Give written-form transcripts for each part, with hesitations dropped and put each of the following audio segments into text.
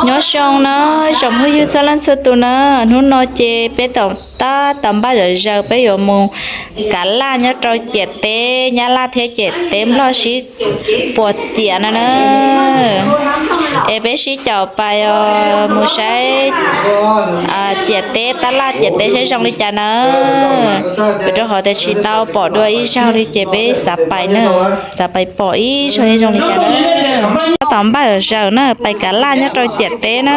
nhớ xong nó chồng hơi dư sao lên sơ tu nó nó chê bé tàu ta tầm 3 giờ bé giờ mù cả la nhớ trôi chẹt té nhá la thế chẹt tém lo xí bọt chẹt nữa em bé xí chào bài mù sấy chẹt té ta la chẹt té sẽ xong đi chả nữa bây giờ họ để xí tao bỏ đuôi ý sao đi chẹt bé sạp bài nữa sạp bài bỏ ý cho hết xong đi chả nữa tầm 3 giờ nữa bài cả la nhớ trôi chẹt té nữa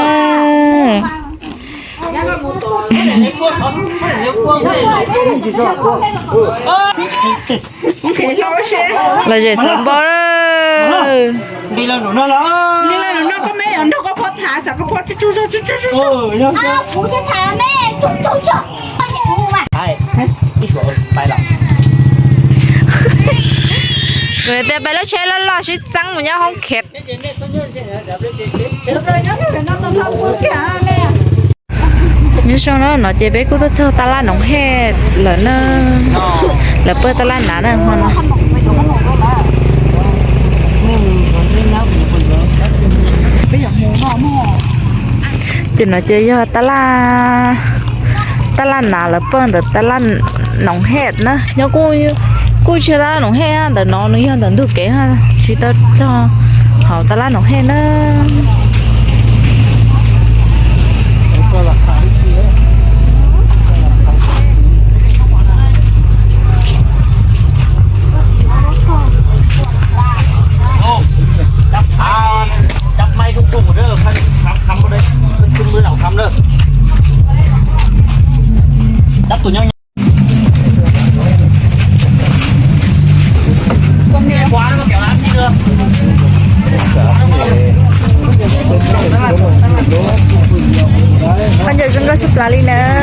là gì sắm bò đi là nó đó đi là nó có mấy anh đâu có phốt thả chẳng có phốt chú不是他妹，冲！哎一说白了 người ta bây giờ chơi lo xí trắng mà nhau không khét như sau đó nó chơi bé cũng có chơi ta la nóng hết là nó là bơi ta la nã này hoa nó chỉ nó chơi cho ta la nã là bơi được ta la nóng hết nữa nhớ cô chơi ta la nóng hết á để nó nữa để được kế ha chỉ ta cho họ ta la nóng hết nữaจับไม้ทุ่งๆเด้อคำก็ได้ขึ้นมือเหล่าคำเด้อจับตัวยังก็มีขวานมาเกี่ยวน้ำที่เด้อbây giờ chúng ta chụp lá đi nè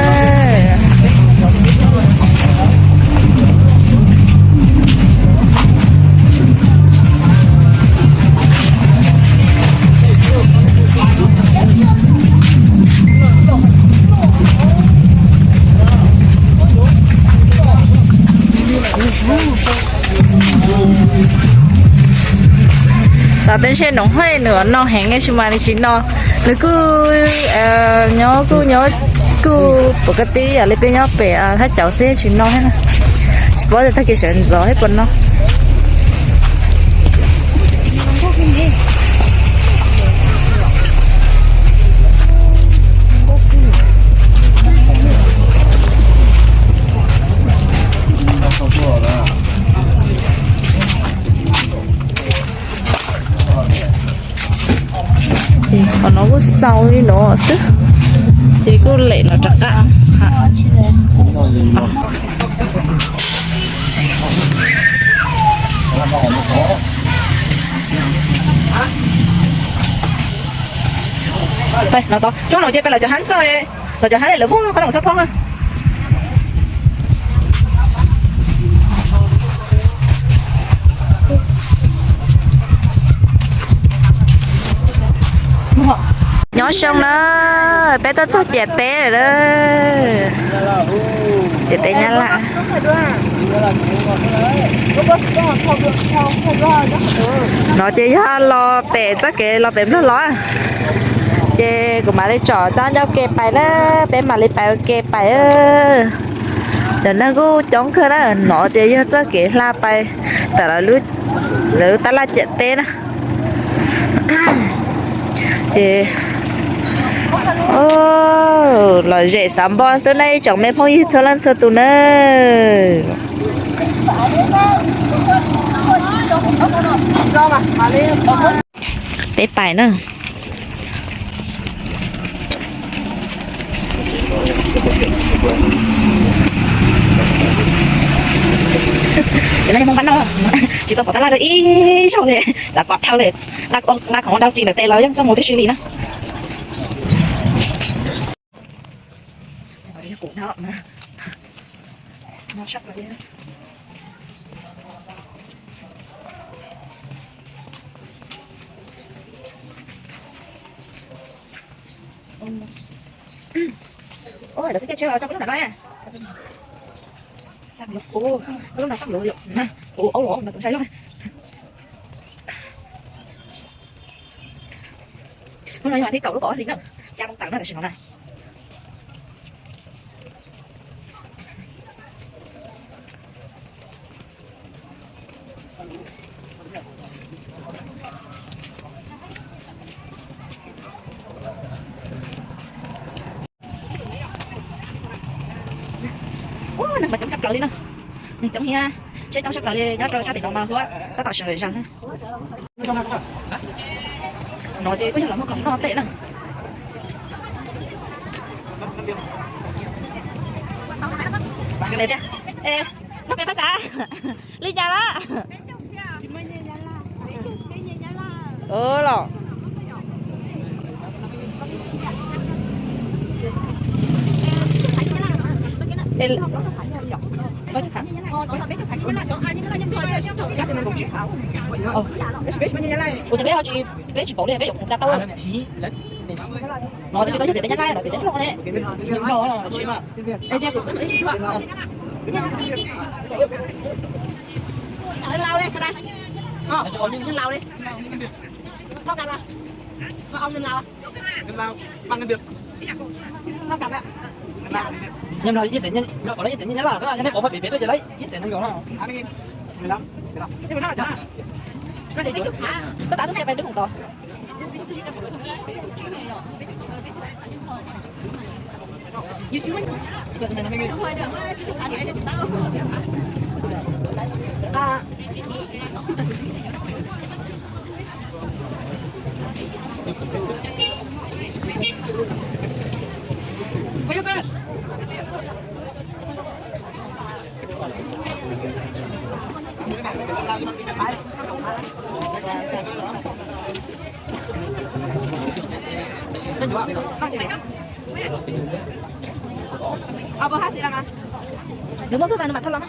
sao tên xe nóng hơi nữa nó hẹn ngay chung mà đi chín nó cứ nhớ bữa cái tí ở bên nhớ bể thấy cháu xe chín nó hết nè bỏ ra thấy cái sợi gió hết quần nó còn nó có sau đi nó sức thì cô lệ nó chặt ạ đây nó to chỗ nào chơi bây giờ cho hắn rồi là cho hắn này là vô có đồng sắp phong à nhỏ xong đó bé tôi sắp chè té rồi đó chè té nhá lạ nó chơi ha lo bể chắc cái lo bể nó lo chơi của má lấy trò ta nhau kẹp bài đó bé mà lấy bài kẹp bài để nó cứ chống khơi đó nó chơi cho chắc cái la bài tại là lúc ta la chè té đó thì là dễ sắm bò xưa nay chồng mẹ phong như cho lên sơ tù nè bé phải nữa cái này không bắn đâu chỉ tao bỏ tay ra được ý sao vậy giả bọt theoเลยlàของđau chỉ là tê nói trong một cái suy nghĩ nữa cụ nó sắp rồi đấy ôi được cái chưa trong cái lúc nào đó sắp lục ô lúc nào sắp lục ô ấu lỗ mà sụn say luôn hôm nay thì cậu nó có thì không sao không tặng nó là xin nó này nằm trong sắp lại đi nè này trong here chơi trong sắp lại đi nhớ cho sao thì nó mà hoa ta tạo sự rằng nói thì có nhiều lắm không nó tệ nè cái này đi ê nó phải phát xa lý cha đó lọ bao nhiêu hả? Ủa thì bé họ chị bé chị bảo đi bé dùng ra tao. Nói thì tôi chỉ để nhắc lại rồi để lo đấy. Chị mà. Đây ra cũng ấy chứ ạ. Lên lau đi, đây. Lên lau đi. Thoát cả ra. Ông lên lau. Lên lau bằng cái việc. Thoát cả ra. Nhưng rồi với sẽ nhân rồi có lấy sẽ nhân là cái này có phải bị tôi chỉ lấy với sẽ nhân rồi không? Anh đi. 15. Nhưng mà nó là nó để chụp có tao xe bay đứng cùng to apa hasil apa? Đúng không? Thôi bạn thật lắm.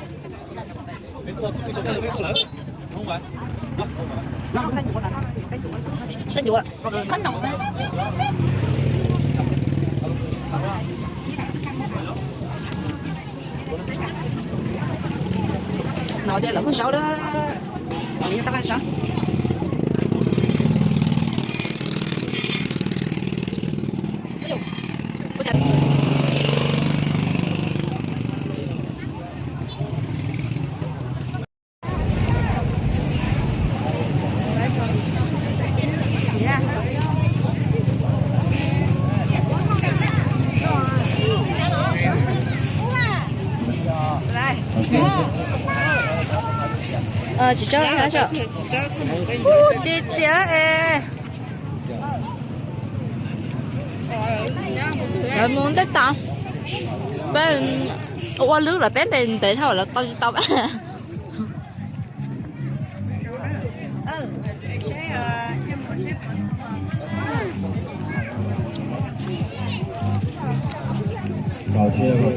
Tên chủ ạ. Có nồng đấy. Nói chơi lắm con sáu đó. Đi tao ăn sao? chị cho hả chị? Chị ê. Rồi muốn tới tao. Bên qua lướt là bé bên để thôi là tao. Gạo chia là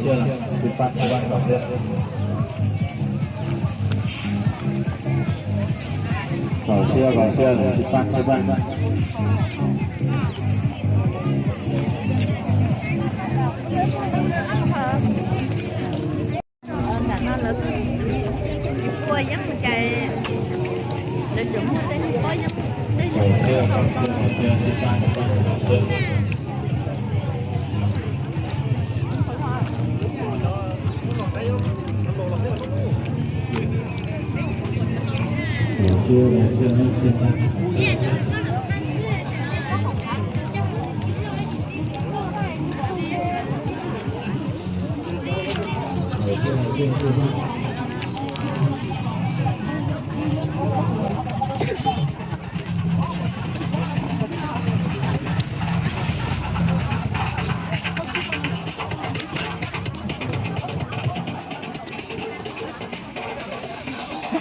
sifat các bạn gạo chia. Gạo chia là sifat các bạn. Nó lực quay giống mình chạy để chuẩn tới quay giống Gạo chia sifat các bạn gạo chia. Ngày xưa nó xuyên ta.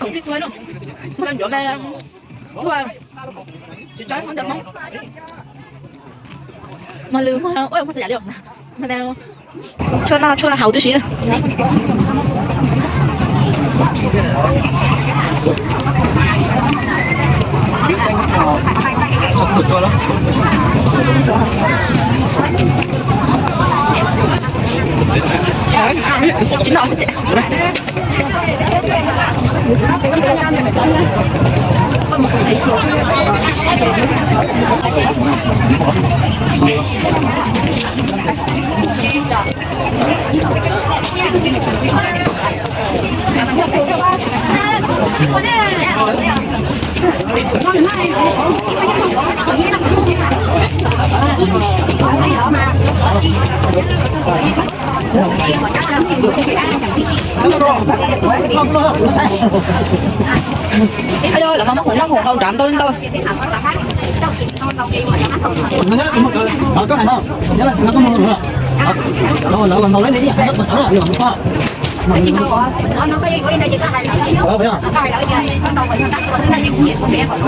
không thích thôi đâu mà em chỗ này thôi chị trái không được không mà lừa mà ôi không thể giải được mà đâu cho nó hậu tí xíu sắp được cho đó chính nó chị Ây ơi, là mama hùng không trạm tôi tôi. Có hay không? Nhớ là nó có mưa nữa. Nó còn lấy đi, nó còn ở rồi có. nó có gì đây chỉ có hai lợi đó. Phải không? Có hai lợi này, nó đâu phải nó tắt rồi sẽ là những việc của bé còn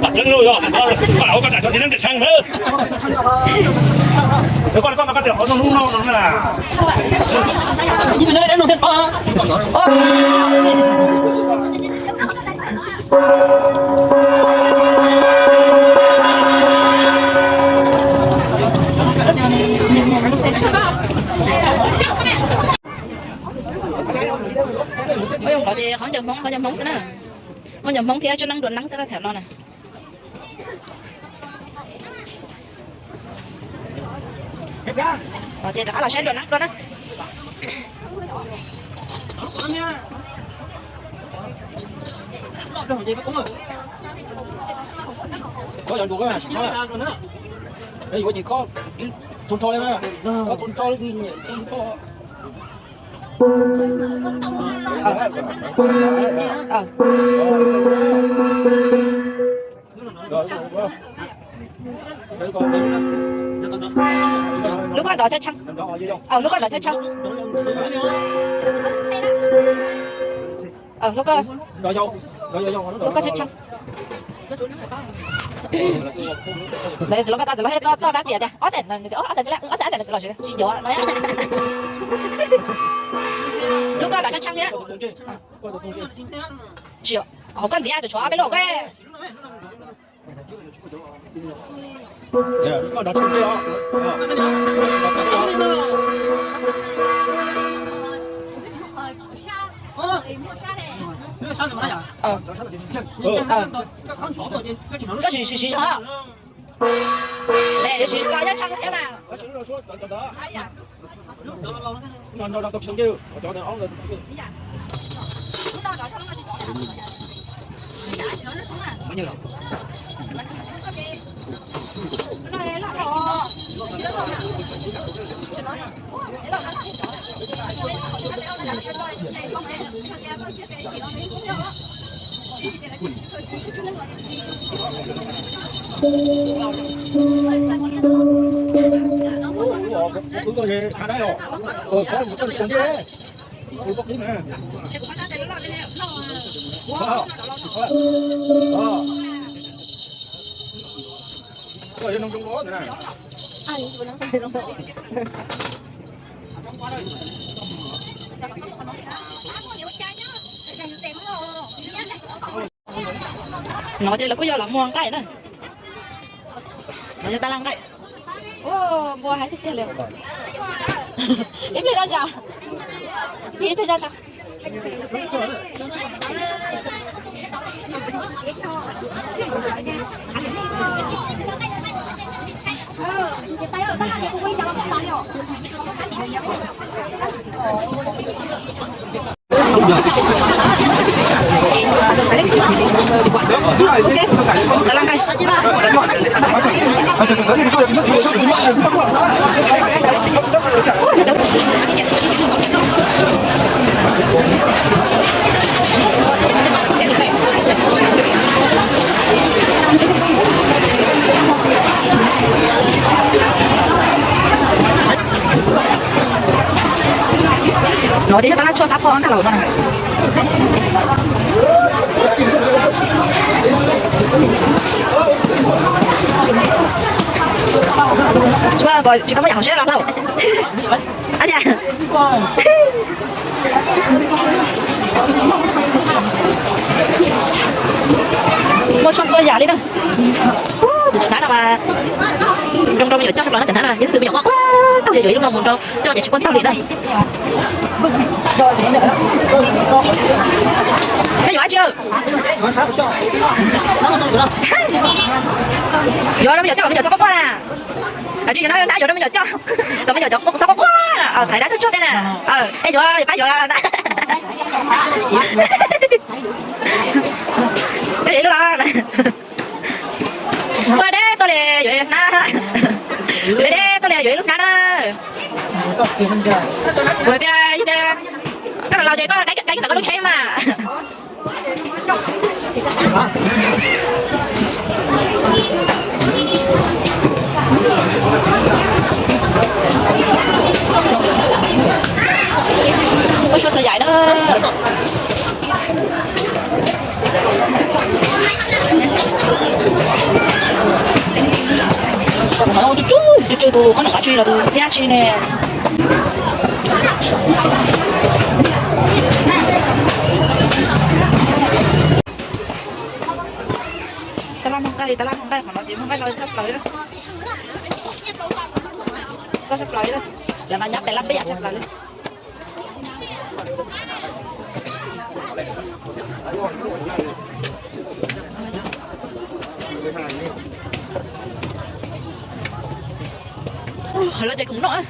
đặt lưng lui rồi, bắt đầu con đặt cho thì nó được sang nữa. Nếu con bắt được nó đúng nó là. Như thế này em nói thêm Ôi ông bảo thì họ nhầm mong sẽ nè. Họ nhầm mong thì cho năng đồn năng sẽ là thèm nó nè. Thì đó là sẽ đồn năng đó nè. có dọn cuộc á, đây có chỉ có thôn thôi mà, có thôn thôi thì lúc đó đòi cho chăng lúc đó đòi cho chăng lúc đó cho chăng đây lúc ta sẽ hết nó đắt tiền nha ó sẽ chỉ là chuyện nhỏ nói lúc đó đòi cho chăng nhé chịu họ cần gì à cho bé lộ cái có đó chung kia có chỉ cho này chỉ cho nó chăng thế nào nó tập trung kêu cho nó ống lên bao nhiêu rồi chúng tôi về à đây rồi có một con sống kia tôi có tiếng này rồi nông trung có thế này nói chơi là có do làm muôn cái nữa nói cho ta làm cái ô mua hai thích liền ít đi ra sao ít đi ra sao ta làm cái nó thì ta cho sắp phong cả lẩu nó này chứ mà gọi chỉ có mấy học sinh làm đâu à chà một con soi giả đi đâu đá nào mà trong giờ chắc là nó tỉnh nó giới từ bây giờ quá tao giờ lúc nào muốn cho nhà quân tao liền đây cái giỏi chưa giỏi đó bây giờ cho bây giờ sắp quá nè chị nói đã giỏi đó bây giờ cho còn bây giờ cho sắp quá nè thầy đã chút đây nè đây giỏi phải giỏi cái gì lúc đó nè tôi đấy tôi để vậy na tôi đấy tôi để vậy lúc na đó rồi cái gì đây cái là vậy có đánh có lúc chơi mà có số sợi dài đó nó chú tôi có nặng truy là tôi giá truy nè ta làm không đây khoảng nó chỉ không phải lời sắp lời đó có sắp lời đó là mà nhấp để lắp bây giờ sắp lời đó hồi lên chơi khủng nữa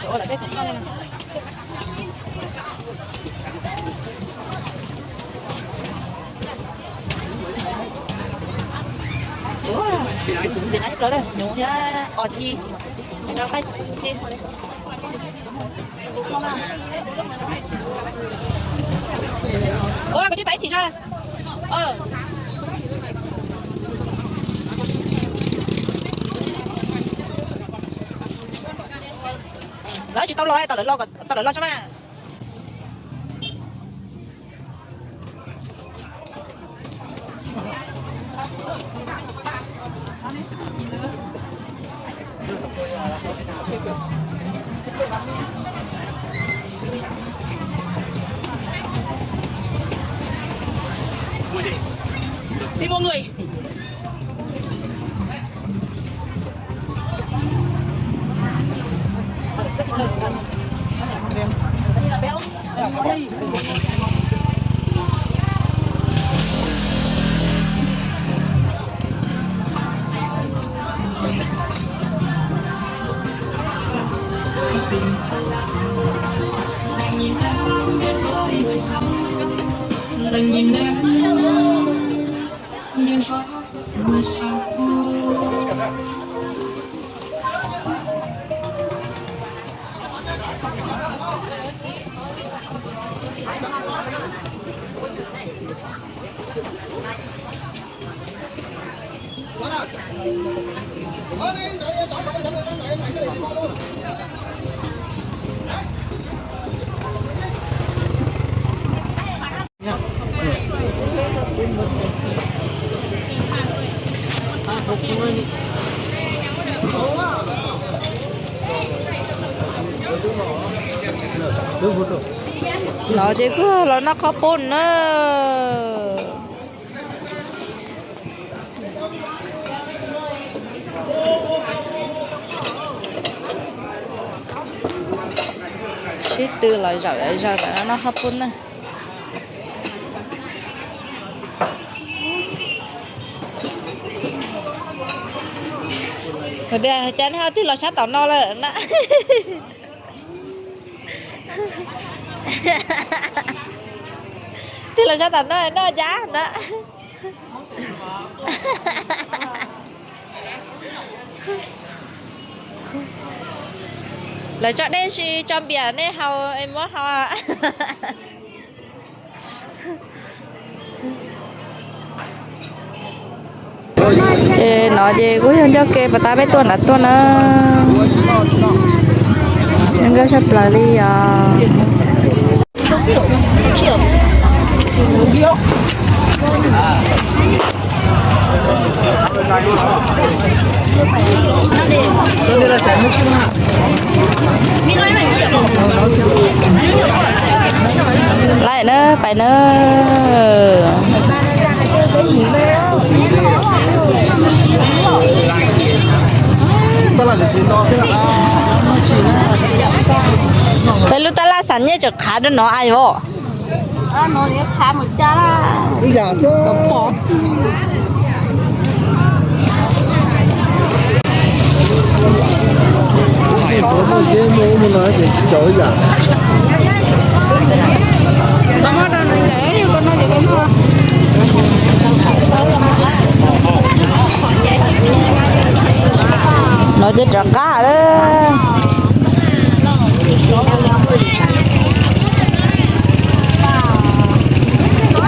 chỗ là cái khủng này thì nãy đó đây nhủ nhá chi nó phải chi ôi có chiếc bánh chỉ ra đó chị tao lại lo cho mà đi mua người đừng nhìn em nhìn vào mưa sao nó chỉ cứ là nó khó bồn nữa xí tư lại rồi tại nó khó bồn nữa rồi bây giờ chán hao tí là sát tỏ no lên đó thì là sao thành nó giá đó Lời cho đây chỉ trong biển này hầu em muốn hầu à. Chị nói gì cũng không cho kê bà ta biết tuần là tuần nữa. Nhưng cái sắp lại đi à. Lại nữa, phải nữa. Bây lúc ta la sẵn nhé, chụp khá được nó ai vô. Nó đi khá một cha là. Bây giờ số Nó chết trật cá đó.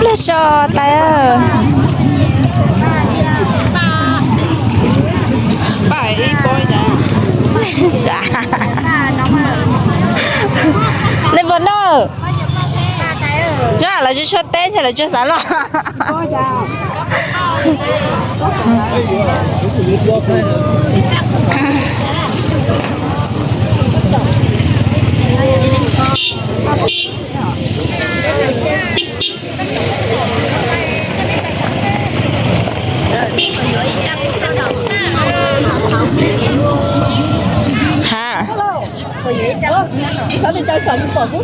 Lấy cho tay ơi. Phải đi coi đã. Dạ. Nên vẫn đâu. Chứ là chứ cho tên hay là chứ sáng lo. Hả?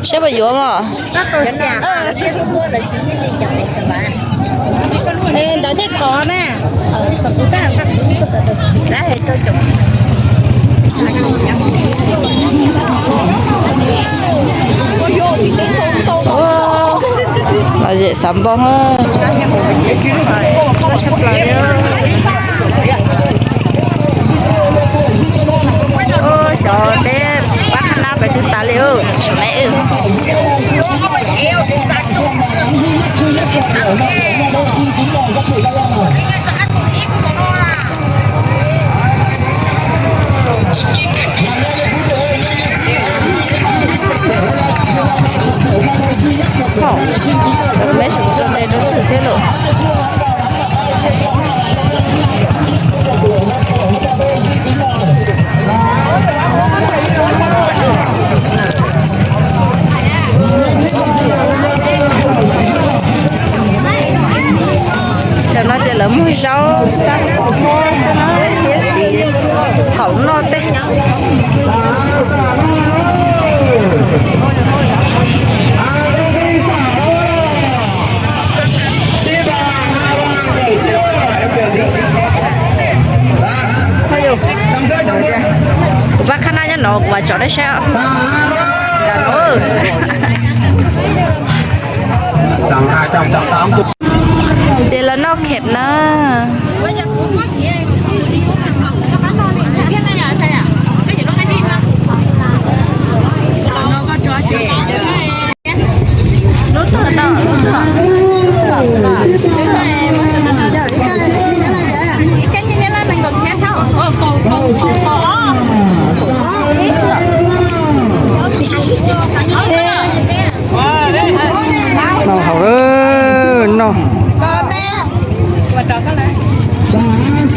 Sẽ bao nhiêu mà? Ê, đó thế có nè. Đấy, tôi chụp. Là dễ sắm bông á. Ô, sợ đẹp. Bác nào phải chúng ta liệu. Mẹ. Mấy sự trong đây nó thử thế lộ. Cho nó chỉ là mua rau xanh mua cho nó biết gì không nó tết nhau. Bác khăn ai nó và chỗ đấy sao? Là nó. Chỉ là nó khẹp nó. Nó thở đỏ, nó thở. nó hầu ơi nó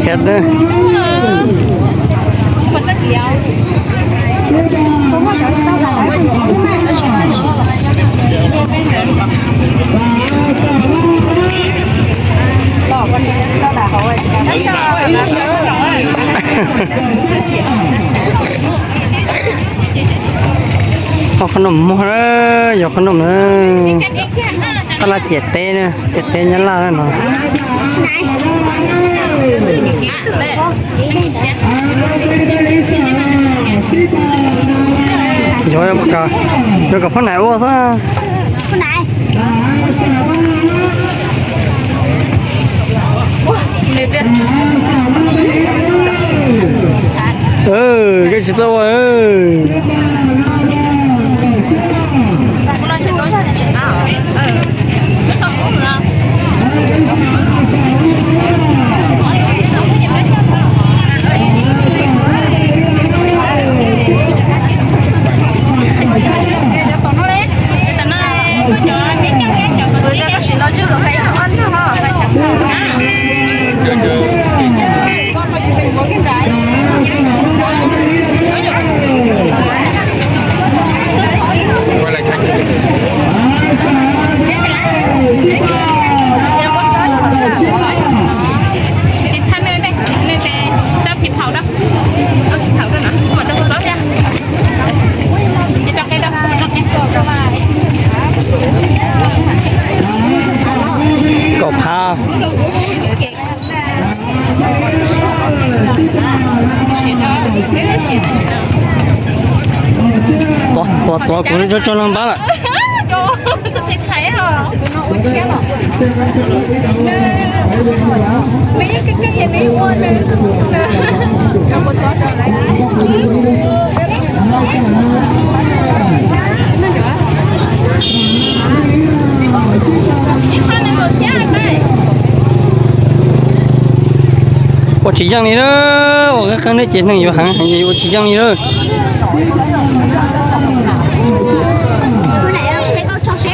khét đấy có khăn nồng mua đó, có khăn nồng nữa, cái là chẹt tê nhắn là nó, rồi em cả, rồi cả phần này ô sao? Con này. Cái gì đâu 我估计就能办了。thích thấy hả? Mấy cái gì mấy quên nè. Không có chó trở lại.我chỉ讲你了，我看那节能有行，我只讲你了。 Bữa nay em sẽ có cho xe.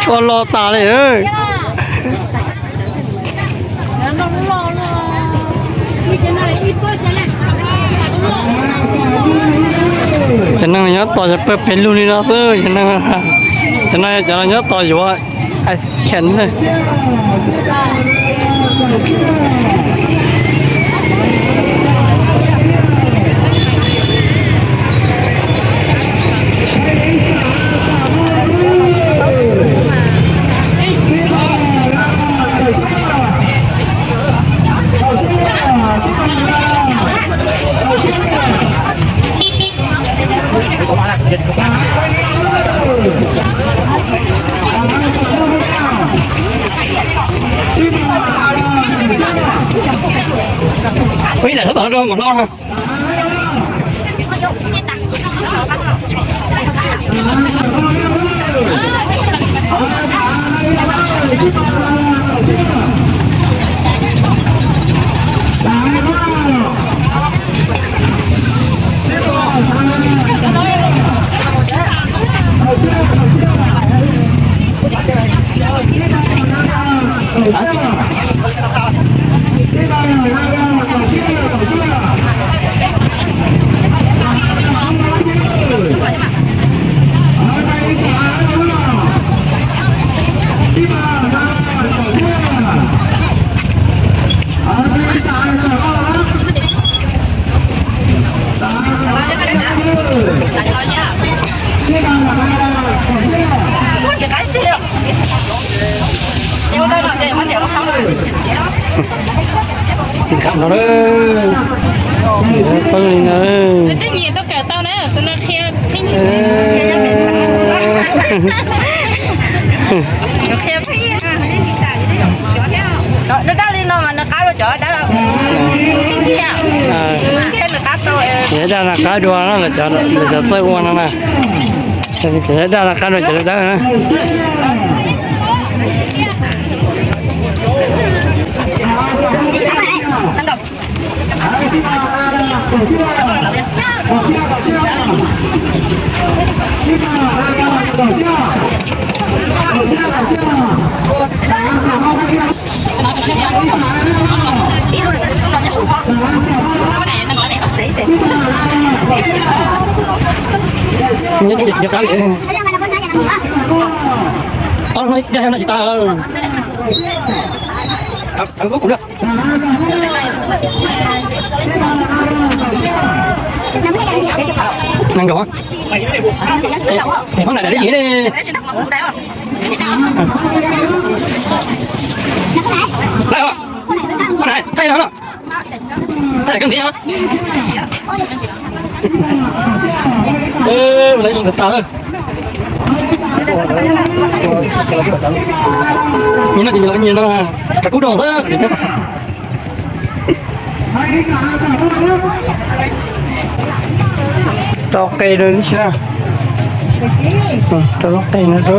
Cho lo tà này ơi. Cho nên nhớ tỏiจะเปิดเป็นluôn đi đó thôi, cho nên nhớ tỏiอยู่ว่าไอ้แข็งเลย Quý là số tỏi đâu mà lo ha. Khám nó đó. Có gì nữa. Cái gì tao kể tao nè, tao nó khe cái gì khe bị sẵn. Nó khe cái gì à, đi xài đi chỗ theo. Nó đá lên nó mà nó cá rồi chỗ đó là cái gì à? Cái nó cá to. Vậy ra là cá đua nó là chỗ tới uống nó nè. Chỉ ra là cá đua chỗ đó nè. Thôi, đây là chị ta ăn cũng được. Năng gõ. Thì con này là cái gì đây? Đây hả? Con này, thay nào nào? Thay là cái gì hả? Ê, lấy dùng thật tao ơi. Nhìn nó chỉ là nhìn nó cả cú đồ rất cho cây rồi chứ cho cây nữa đó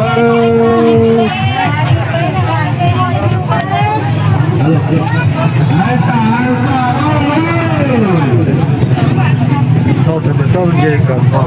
nó sẽ bị tôm gì cả vào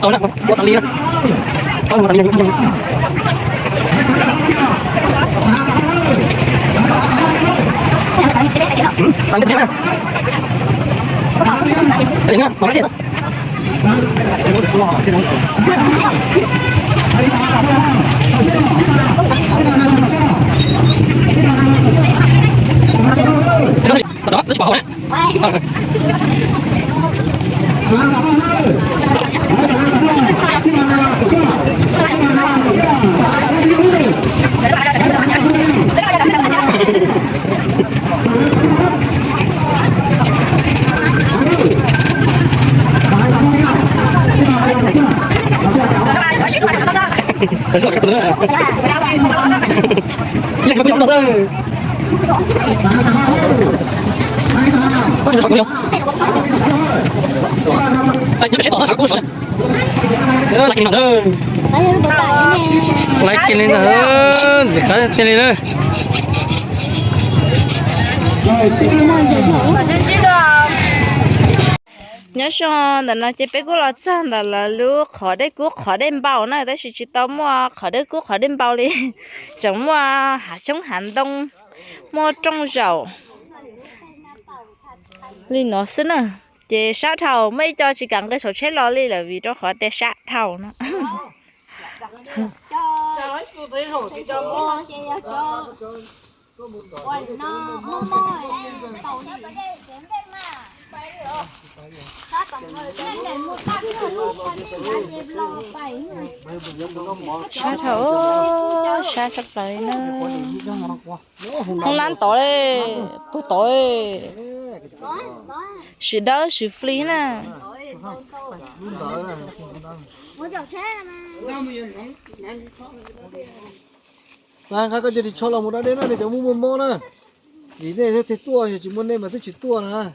tao nè, tao đi nè, tao đi nè. Tăng cái nào? Đi nha, bỏ đi. Lại cái này nữa, cái này nữa. nhớ cho là nó chỉ biết của nó chăng là lu khỏi đấy của khỏi đem bao này đấy chỉ tao mua khỏi đấy của khỏi đem bao đi chống mua hạt chống hạn đông mua trong dầu li nó xin à chỉ sát thầu mấy cho chỉ cần cái sổ chết lo li là vì nó khỏi té sát thầu nó sát thầu sát sắp tới nó không lăn tội đi bố tội sự đỡ sự phí nè là các cái gì cho lòng một đã đến đây để mua mua nè gì đây thế tua chỉ muốn nên mà tôi chỉ tua nè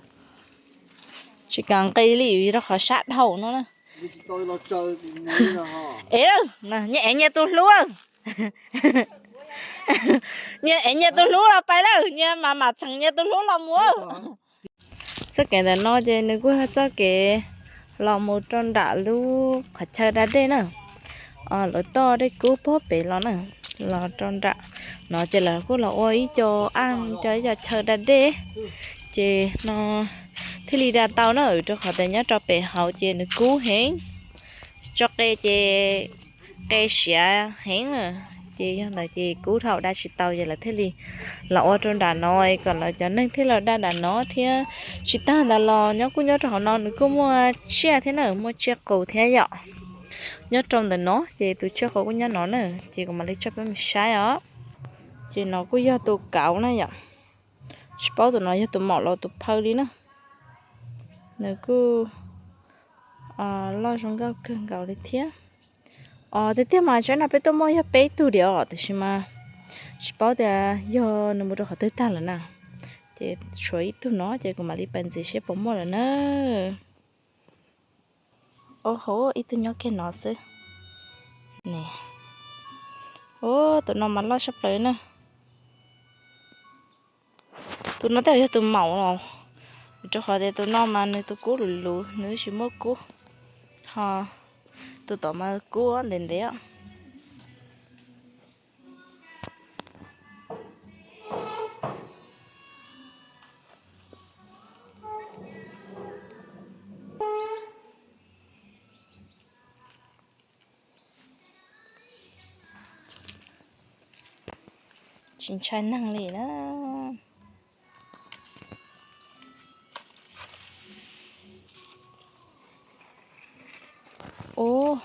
chỉ cần cây lì nó khỏi sát hậu nó nè tôi nó chơi ấy đâu nè nhẹ nhẹ tôi lúa nhẹ nhẹ tôi lúa là phải đâu nhẹ mà thằng nhẹ tôi lúa là mua sao cái này nó chơi nó cũng sao cái lò một tròn đã lu phải chơi đã đây nè lỡ to đây cứu bóp bể nó nè lò tròn đã nó chỉ là cũng là ôi cho ăn cho chơi đã đây chị nó thì đi ra tàu nó ở cho họ tên nhớ cho bể hậu chị nó cứu hén cho cái xẻ hén rồi chị là chị cứu thầu đa chị tàu vậy là thế li lọ trong đà nói còn là cho nên thế là đa đà nó thì chị ta là lò nhớ cũng nhớ cho họ non nữa cũng mua chia thế nào mua chia cầu thế vậy nhớ trong đà nó chị tụi chia cầu cũng nhớ nó nữa chị còn mà lấy cho mình sai đó chị nó cũng do tụi cạo nó vậy bao tụi nó do tụi mỏ lo tụi phơi đi nữa nếu cứ lo trong cái cơn gạo đi thế thế thì mà cho nó bé tôi mua bé tu điều thì mà bảo là do nó mua cho họ tới ta là nè thì suy tu nó thì cũng mà đi bên gì sẽ bấm mua là nữa ô hố ít tu nhóc cái nó xí nè ô tụi nó mà lo sắp tới nè tụi nó theo tụi màu rồi cho họ để tụi nó mà nơi tụi cú lù nữa chỉ mất cú ha tụi tao mà cú á đến đấy á chính trai năng lì đó ô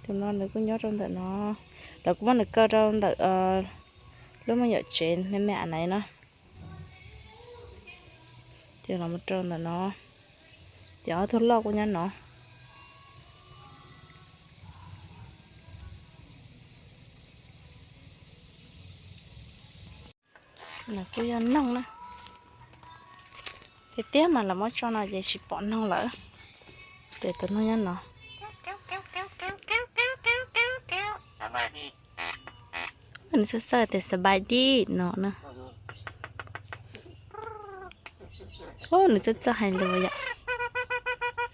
tụi nó được có nhớ trong tụi nó được cũng được cơ trong tụi lúc mà nhớ trên mấy mẹ này nó thì là một trong tụi nó chở thốt lo của nhau nó là cô dân nông đó cái tiếc mà là mất cho nó về chỉ bọn nông lỡ để tụi nó nhắn nó mình sẽ sợ để sờ bài đi nó nữa ô nó rất hay luôn vậy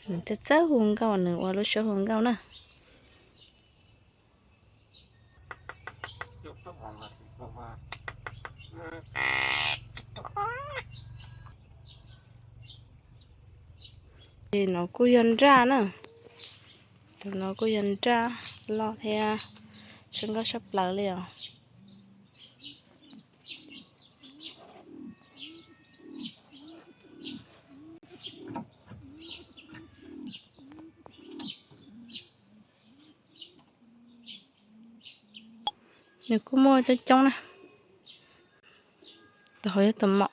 nó rất hùng cao nữa qua lúc số hùng cao nữa thì nó cứ dần ra nữa nó cứ dần ra lo theo sinh có sắp lỡ liền nếu cứ mua cho trong này tôi hỏi tầm mọ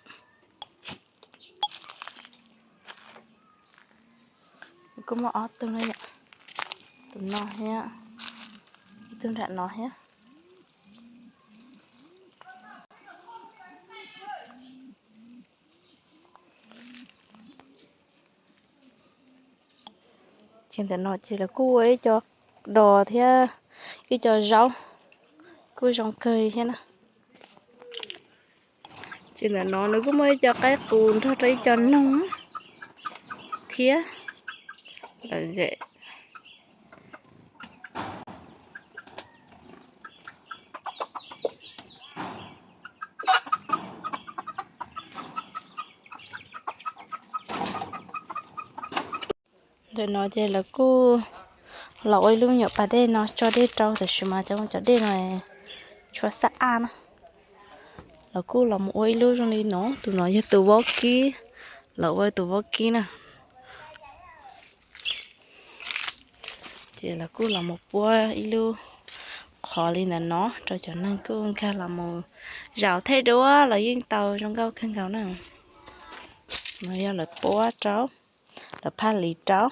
cứ mọ ớt tương đây nhỉ tầm nó nhá tương đạn nó nhé trên tận nó chỉ là cua ấy cho đồ thế cái cho rau cua rong cười thế nè trên tận nó cũng mới cho cái cùn thôi đấy cho nóng thế là dễ rồi nó chỉ là cô lội luôn nhở bà đây nó cho đi trâu thì mà cho đi này cho xa ăn là cô làm một ôi luôn trong đi nó tụi nó cho tụi vó kia lội tụi vó kia nè chỉ là cô làm một bữa luôn khó lên là nó cho nên cô khai làm một rào thế đó là yên tàu trong cao khăn cao nè nó ra là bố cháu là pha lì cháu